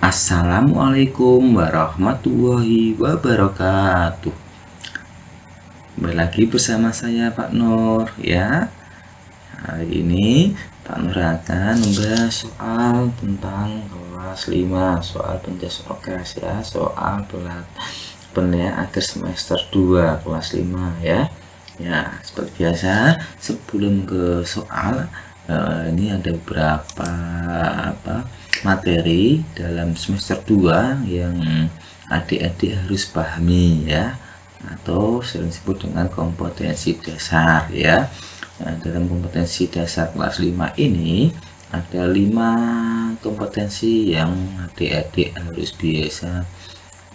Assalamualaikum warahmatullahi wabarakatuh. Kembali lagi bersama saya Pak Nur ya. Hari ini Pak Nur akan membahas soal tentang kelas 5, soal penjas okas ya, soal penilaian akhir semester 2 kelas 5 ya. Ya, seperti biasa sebelum ke soal ini ada beberapa materi dalam semester 2 yang adik-adik harus pahami ya, atau sering disebut dengan kompetensi dasar ya. Nah, dalam kompetensi dasar kelas 5 ini ada 5 kompetensi yang adik-adik harus biasa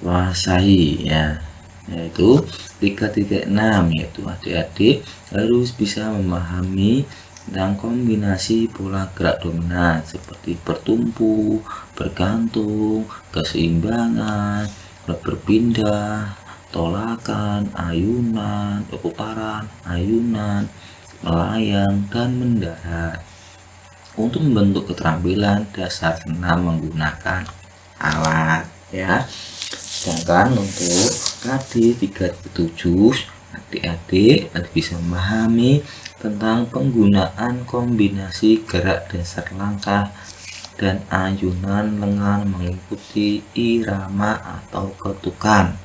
kuasai ya, yaitu 3.6, yaitu adik-adik harus bisa memahami tentang kombinasi pola gerak dominan seperti bertumpu, bergantung, keseimbangan, berpindah, tolakan, ayunan, putaran, ayunan, melayang, dan mendarat. Untuk membentuk keterampilan dasar senam menggunakan alat ya. Sedangkan untuk KD 3.7, adik-adik harus bisa memahami tentang penggunaan kombinasi gerak dasar langkah dan ayunan lengan mengikuti irama atau ketukan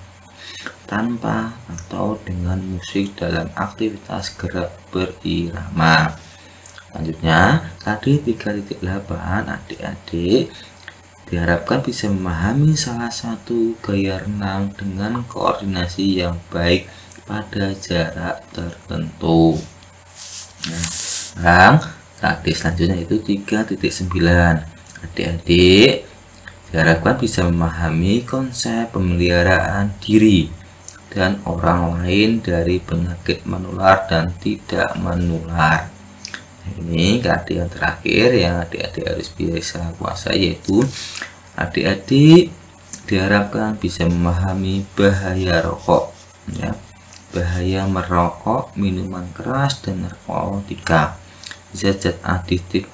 tanpa atau dengan musik dalam aktivitas gerak berirama. Selanjutnya, KD 3.8, adik-adik diharapkan bisa memahami salah satu gaya renang dengan koordinasi yang baik pada jarak tertentu. Nah, sekarang KD selanjutnya itu 3.9, adik-adik diharapkan bisa memahami konsep pemeliharaan diri dan orang lain dari penyakit menular dan tidak menular. Ini KD yang terakhir yang adik-adik harus bisa kuasai, yaitu adik-adik diharapkan bisa memahami bahaya rokok ya, bahaya merokok, minuman keras dan narkotika, zat-zat adiktif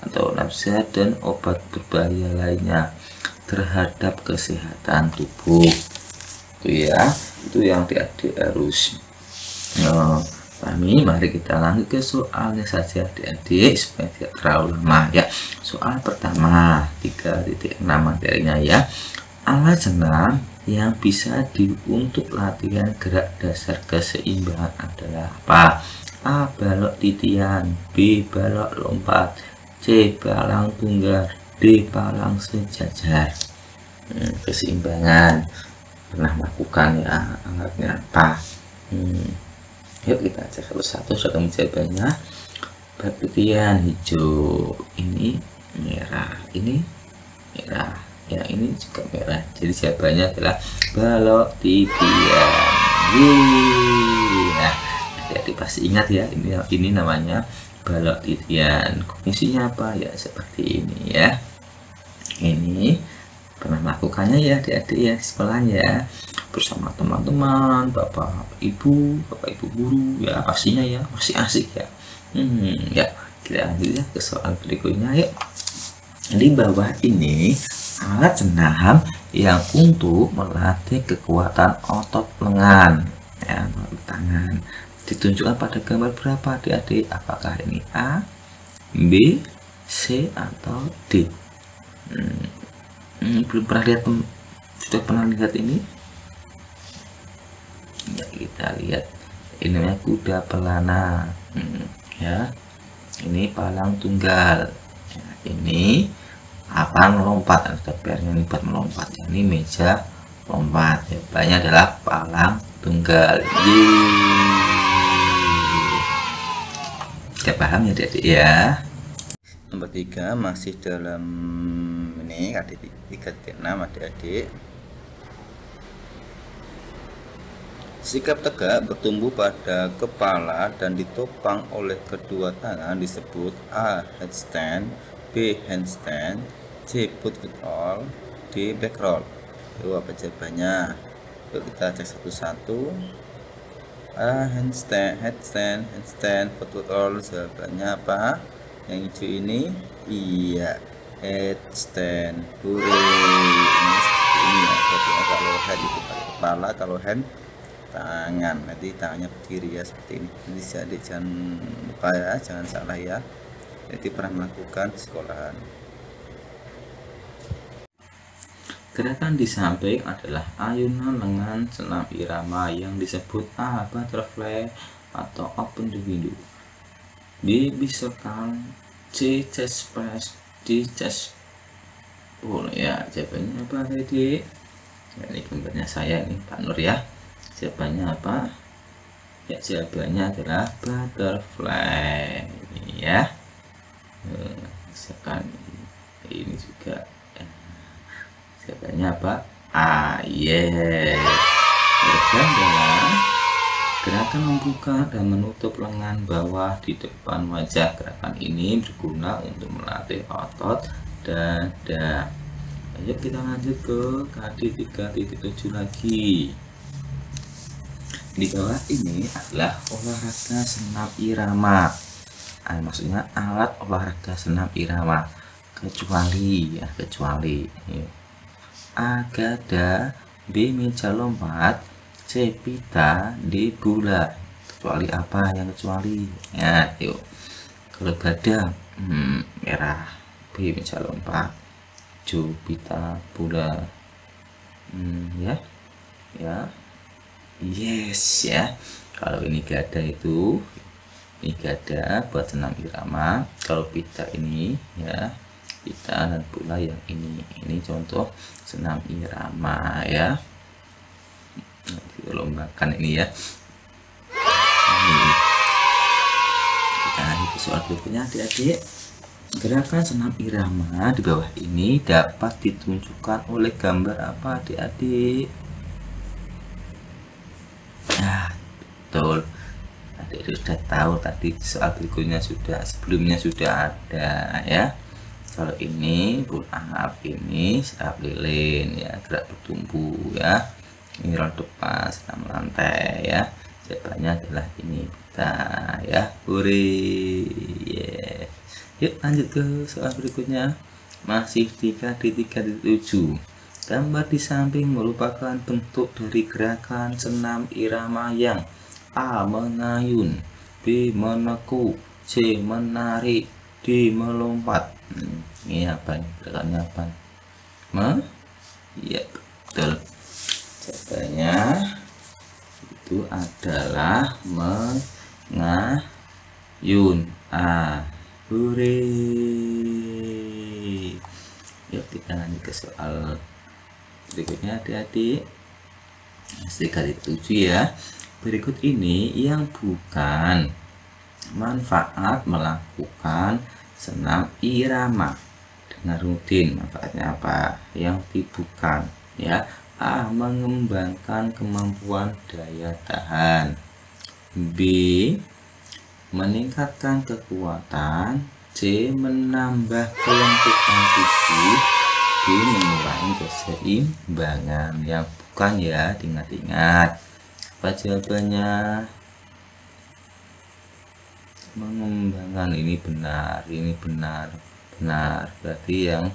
atau nafsa dan obat berbahaya lainnya terhadap kesehatan tubuh. Itu ya, itu yang adik-adik harus pahami. Mari kita lanjut ke soalnya saja adik-adik supaya tidak terlalu lama ya. Soal pertama 3.6 materinya ya. Alat senam yang bisa untuk latihan gerak dasar keseimbangan adalah apa? A. Balok titian, B. Balok lompat, C. Palang tunggal, D. Palang sejajar. Keseimbangan pernah melakukan ya, alatnya apa? Yuk kita cek satu-satu sudah menjawabnya. Balok titian hijau, ini merah, ini merah ya, ini juga merah, jadi jawabannya adalah balok titian. Nah, adik-adik pasti ingat ya, ini namanya balok titian. Fungsinya apa ya, seperti ini ya. Ini pernah melakukannya ya adik-adik ya di sekolahnya ya, bersama teman-teman, bapak ibu guru ya, pastinya ya masih asik ya. Ya, kita lanjut ya ke soal berikutnya yuk. Di bawah ini alat senam yang untuk melatih kekuatan otot lengan ya, tangan ditunjukkan pada gambar berapa adik-adik? Apakah ini A, B, C atau D? Belum pernah lihat, sudah pernah lihat ini ya, kita lihat ini namanya kuda pelana ya, ini palang tunggal ya, ini apa, melompat, ada PR-nya ini buat melompat ya, ini meja lompat ya, jawabannya adalah palang tunggal. Kita paham ya adik-adik ya. Nomor 3 masih dalam ini KD 3.6 adik-adik. Sikap tegak bertumbuh pada kepala dan ditopang oleh kedua tangan disebut A. Headstand, B. Handstand, C. Foot roll, D. Back roll. Itu apa jawabannya? Yuk kita cek satu-satu. A. Handstand, foot roll. Jawabannya apa? Yang hijau ini iya, Headstand. Hore. Ini seperti ini ya. Jadi kalau head itu pakai kepala, kalau hand tangan. Nanti tangannya berdiri ya seperti ini. Nanti adik jangan lupa ya, jangan salah ya. Jadi pernah melakukan di sekolahan. Gerakan di samping adalah ayunan lengan senam irama yang disebut A. Butterfly atau open the window, B. Circle, C. Chest press, D. Chest pull. Ya, jawabannya apa tadi? Ya, ini gambarnya saya ini Pak Nur ya. Jawabannya apa? Ya, jawabannya adalah butterfly ini ya. Misalkan ini juga jawabannya apa? Kemudian adalah gerakan membuka dan menutup lengan bawah di depan wajah. Gerakan ini berguna untuk melatih otot dada. Ayo kita lanjut ke KD 3.7 lagi. Di bawah ini adalah olahraga senam irama. Maksudnya alat olahraga senam irama. Kecuali A. Gada, B. Meja lompat, C. Pita, D. bola. Kecuali apa yang kecuali? Ya, yuk. Kalau gada merah, B. Meja lompat, C. Pita, bola. Ya, yes ya. Kalau ini gada itu, ini gada buat senam irama. Kalau pita ini ya, pita dan bola yang ini contoh senam irama ya. Dilombakan ini ya. Kita lanjut ke soal berikutnya adik-adik. Gerakan senam irama di bawah ini dapat ditunjukkan oleh gambar apa adik-adik? Nah, betul. Adik-adik sudah tahu tadi soal berikutnya sebelumnya sudah ada ya. Kalau ini pull up, ini serap lilin ya, gerak bertumbuh ya. Ini roll depan, senam lantai ya. Jawabannya adalah ini kita ya. Hore. Yeah. Yuk lanjut ke soal berikutnya. Masih 3.3.7. Gambar di samping merupakan bentuk dari gerakan senam irama yang A. Mengayun, B. Menekuk, C. Menarik, D. Melompat. Ini apa nih? Gerakannya apa? Ya betul. Jawabannya itu adalah mengayun. Hore. Yuk kita lanjut ke soal berikutnya adik-adik. 3.7 ya. Berikut ini yang bukan manfaat melakukan senam irama dengan rutin. Manfaatnya apa? Yang bukan ya. A. Mengembangkan kemampuan daya tahan, B. Meningkatkan kekuatan, C. Menambah kelembutan tubuh, D. Mengurangi keseimbangan. Yang bukan ya, diingat-ingat. Apa jawabannya? Mengembangkan. Ini benar. Berarti yang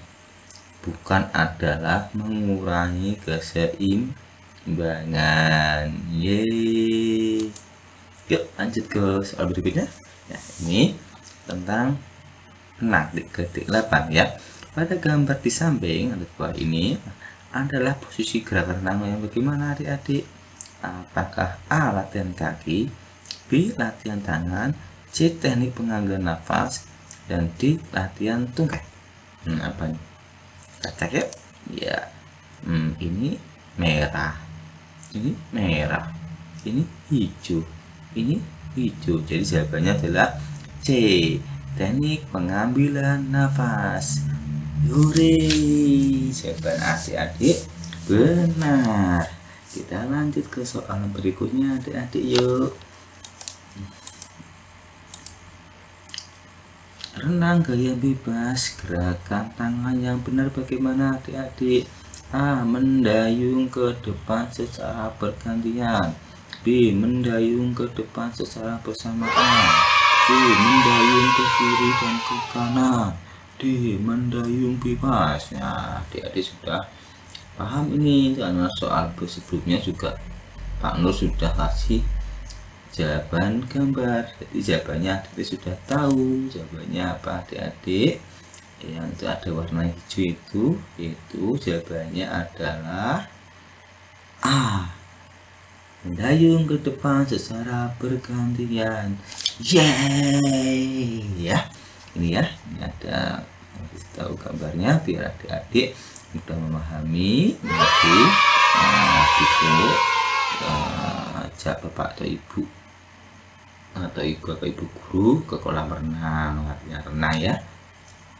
bukan adalah mengurangi keseimbangan. Yeay. Yuk lanjut ke soal berikutnya. Ya, ini tentang renang di ketik 8 ya. Pada gambar di samping ada bawah ini adalah posisi gerakan renang yang bagaimana adik-adik? Apakah A. Latihan kaki, B. Latihan tangan, C. Teknik pengambilan nafas, dan D. Latihan tungkai. Apa nih? Kita cek ya. Ya. Ini merah. Ini merah. Ini hijau. Ini hijau. Jadi jawabannya adalah C. Teknik pengambilan nafas. Hore. Jawaban adik-adik benar. Kita lanjut ke soal berikutnya adik-adik yuk. Renang gaya bebas, gerakan tangan yang benar bagaimana adik-adik? A. Mendayung ke depan secara bergantian, B. Mendayung ke depan secara bersamaan, C. Mendayung ke kiri dan ke kanan, D. Mendayung bebas. Nah, adik-adik sudah paham ini, karena soal sebelumnya juga Pak Nur sudah kasih jawaban gambar. Jadi jawabannya adik-adik sudah tahu jawabannya apa adik-adik. Yang itu ada warna hijau itu jawabannya adalah A. Mendayung ke depan secara bergantian. Yeay ya. Ini ada tahu gambarnya biar adik-adik mudah memahami. Nanti besok ajak bapak atau ibu atau ibu guru ke kolam renang, latihan renang ya.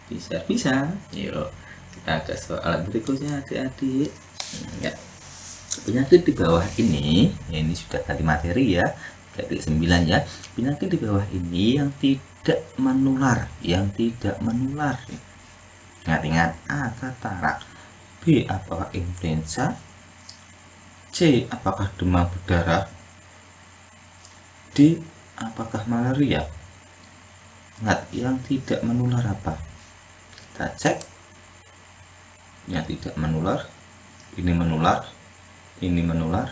Bisa. Yuk kita ke soal berikutnya adik-adik ya. Penyakit di bawah ini ya, ini sudah tadi materi ya, penyakit 9 ya. Penyakit di bawah ini yang tidak menular, ingat-ingat. A. Katarak. B. Apakah influenza? C. Apakah demam berdarah? D. Apakah malaria? Ingat, yang tidak menular apa? Kita cek. Yang tidak menular, ini menular, ini menular,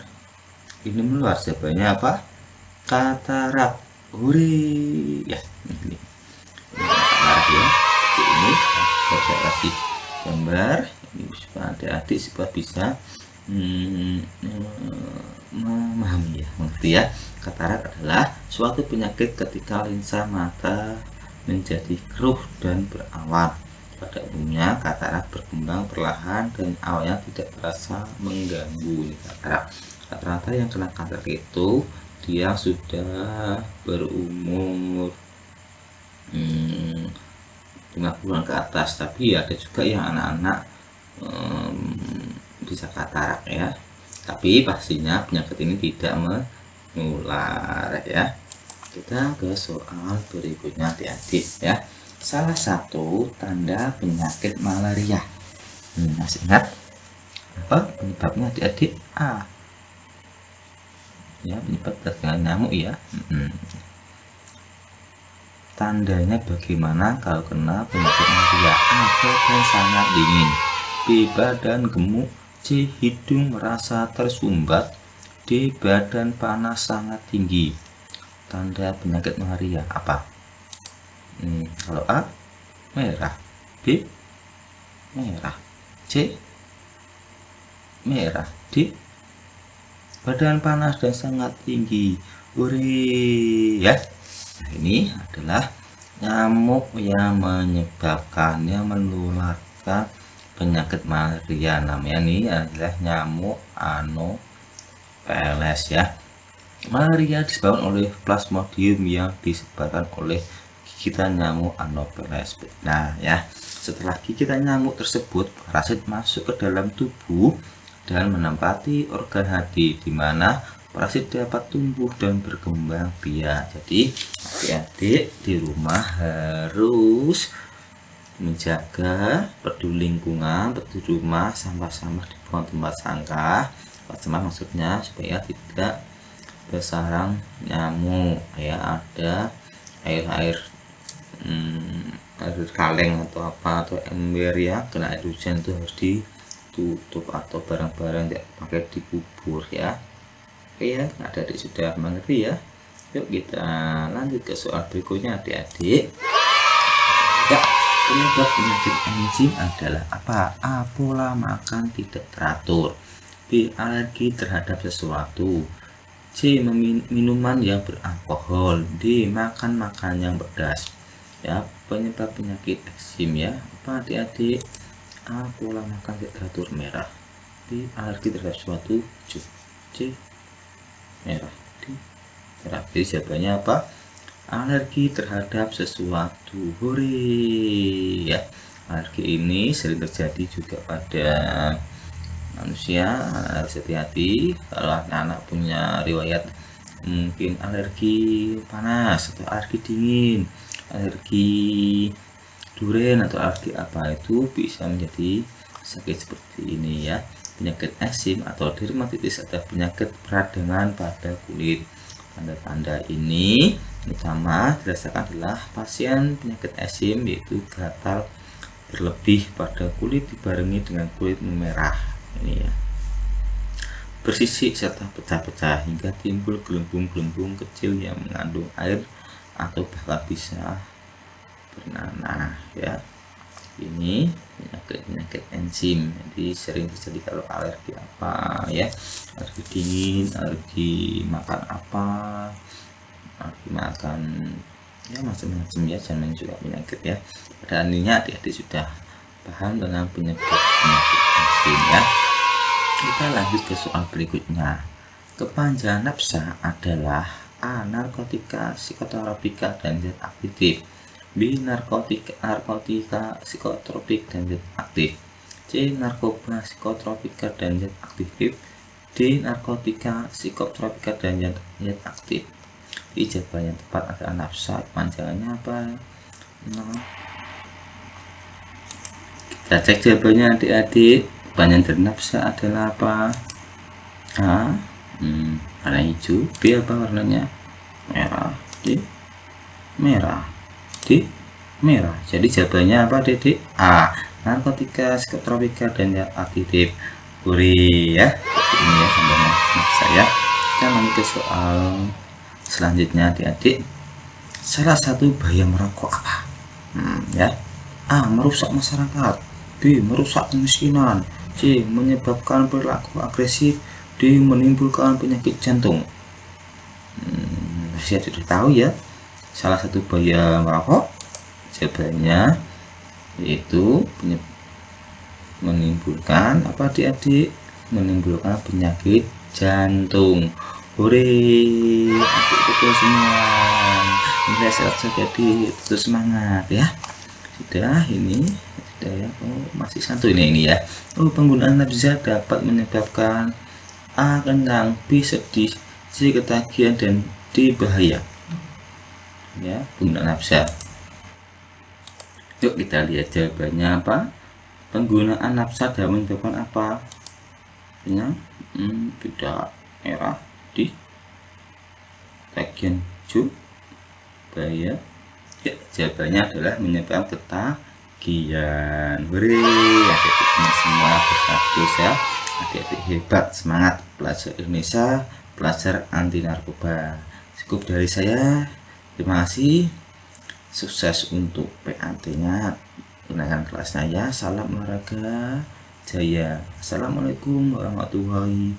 ini menular. Jawabannya apa? Katarak. Hore ya. Ini katarak ya. Ini saya kasih gambar ini supaya adik-adik supaya bisa memahami ya, mengerti ya. Katarak adalah suatu penyakit ketika lensa mata menjadi keruh dan berawan. Pada umumnya katarak berkembang perlahan dan awalnya tidak terasa mengganggu. Ini katarak. Rata-rata yang kena katarak itu dia sudah berumur 50-an ke atas, tapi ada juga yang anak-anak bisa katarak ya. Tapi pastinya penyakit ini tidak menular ya. Kita ke soal berikutnya adik-adik ya. Salah satu tanda penyakit malaria. Masih ingat apa penyebabnya adik-adik? A. Ya, penyebab dengan nyamuk ya. Tandanya bagaimana kalau kena penyakit malaria? A. Badan sangat dingin. B. Badan gemuk. C. Hidung merasa tersumbat. D. Badan panas sangat tinggi. Tanda penyakit malaria apa? Kalau A. Merah. B. Merah. C. Merah. D. Badan panas dan sangat tinggi. Uri ya. Nah, ini adalah nyamuk yang menularkan penyakit malaria. Namanya ini adalah nyamuk Anopheles ya. Malaria disebabkan oleh Plasmodium yang disebarkan oleh gigitan nyamuk Anopheles. Nah ya, setelah gigitan nyamuk tersebut, parasit masuk ke dalam tubuh dan menempati organ hati, di mana parasit dapat tumbuh dan berkembang biak. Jadi adik-adik di rumah harus menjaga peduli lingkungan, peduli rumah, sampah-sampah dibuang tempat sampah. Tempat maksudnya supaya tidak bersarang nyamuk ya. Ada air kaleng atau apa atau ember ya, kena air hujan itu harus ditutup atau barang-barang tidak pakai dikubur ya. Oke ya, adik-adik sudah mengerti ya. Yuk kita lanjut ke soal berikutnya adik-adik ya. Penyebab penyakit enzim adalah apa? A. Pola makan tidak teratur. B. Alergi terhadap sesuatu. C. Minuman yang beralkohol. D. Makan makanan yang pedas. Ya, penyebab penyakit eksim ya. Apa adik-adik? A. Pola makan tidak teratur, merah. B. Alergi terhadap sesuatu, hijau. C. Merah. D. Merah. Jadi jawabannya apa? Alergi terhadap sesuatu. Hore ya. Alergi ini sering terjadi juga pada manusia. Harus hati-hati kalau anak-anak punya riwayat mungkin alergi panas atau alergi dingin, alergi durian atau alergi apa, itu bisa menjadi sakit seperti ini ya. Penyakit eksim atau dermatitis adalah penyakit peradangan pada kulit. Tanda-tanda ini utama dirasakan adalah pasien penyakit eksim yaitu gatal berlebih pada kulit dibarengi dengan kulit memerah ini ya, bersisik serta pecah-pecah hingga timbul gelembung-gelembung kecil yang mengandung air atau bahkan bisa bernanah ya. Ini penyakit enzim, jadi sering terjadi kalau alergi apa ya, alergi dingin, alergi makan apa, alergi makan ya macam-macam ya, jangan juga penyakit ya. Pada intinya adik-adik sudah paham tentang penyebab penyakit enzim ya. Kita lanjut ke soal berikutnya. Kepanjangan nafsa adalah A. Narkotika psikotropika dan zat aktif, B. Narkotika psikotropik dan zat aktif, C. Narkoba psikotropika dan zat aktif, D. Narkotika psikotropika dan zat aktif. Jawaban yang tepat adalah nafsa. Panjangannya apa? Nah, kita cek jawabannya adik-adik. Panjang dari nafsa adalah apa? A. Warna hijau. B apa warnanya? Merah. D. Merah. D. Merah. Jadi jawabannya apa Dedek? A. Narkotika psikotropika dan zat aktif. Uri ya. Ini ya contohnya nafsa ya. Kita lanjut ke soal selanjutnya adik-adik. Salah satu bahaya merokok apa? Ya. A. Merusak masyarakat. B. Merusak kemiskinan. C. Menyebabkan perilaku agresif. D. Menimbulkan penyakit jantung. Saya sudah tahu ya salah satu bahaya merokok. Jawabannya yaitu menimbulkan apa adik-adik? Menimbulkan penyakit jantung. Hore, adik betul semua. Nilai sehat jadi terus semangat ya. Sudah ini sudah ya. Oh, masih satu ini ya. Oh, penggunaan nafsa dapat menyebabkan A. Kenyang, B. Sedih, C. Ketagihan, dan D. Bahaya. Ya, penggunaan nafsa. Yuk kita lihat jawabannya apa. Penggunaan nafsa dapat menyebabkan apa? Kenyang, tidak. Merah, D. Ketagihan, hijau. Bahaya. Ya, jawabannya adalah menyebabkan ketagihan. Hore, adik-adiknya semua berstatus ya. Adik-adik hebat, semangat belajar Indonesia, belajar anti narkoba. Cukup dari saya. Terima kasih. Sukses untuk PAT-nya. Gunakan kelasnya ya. Salam olahraga jaya. Assalamualaikum warahmatullahi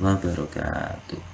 wabarakatuh.